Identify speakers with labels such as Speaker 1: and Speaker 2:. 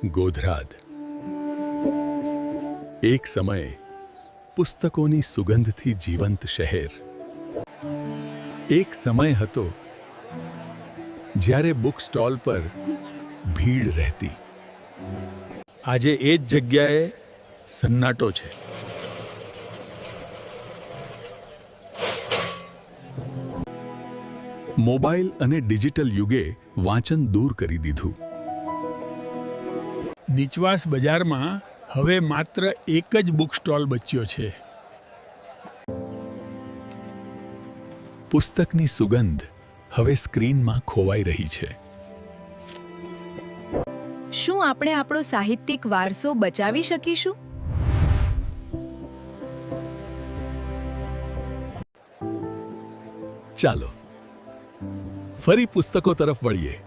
Speaker 1: ગોધરાદ એક સમયે પુસ્તકોની સુગંધથી જીવંત શહેર. એક સમય હતો જ્યારે બુક સ્ટોલ પર ભીડ રહેતી. આજે એ જ જગ્યાએ સન્નાટો છે. મોબાઈલ અને ડિજિટલ યુગે વાંચન દૂર કરી દીધું.
Speaker 2: નીચવાસ બજારમાં હવે માત્ર એક જ બુક સ્ટોલ બચ્યો છે.
Speaker 1: પુસ્તકની સુગંધ હવે સ્ક્રીનમાં ખોવાઈ રહી છે.
Speaker 3: શું આપણે આપણો સાહિત્યિક વારસો બચાવી શકીશું?
Speaker 1: ચાલો ફરી પુસ્તકો તરફ વળીએ.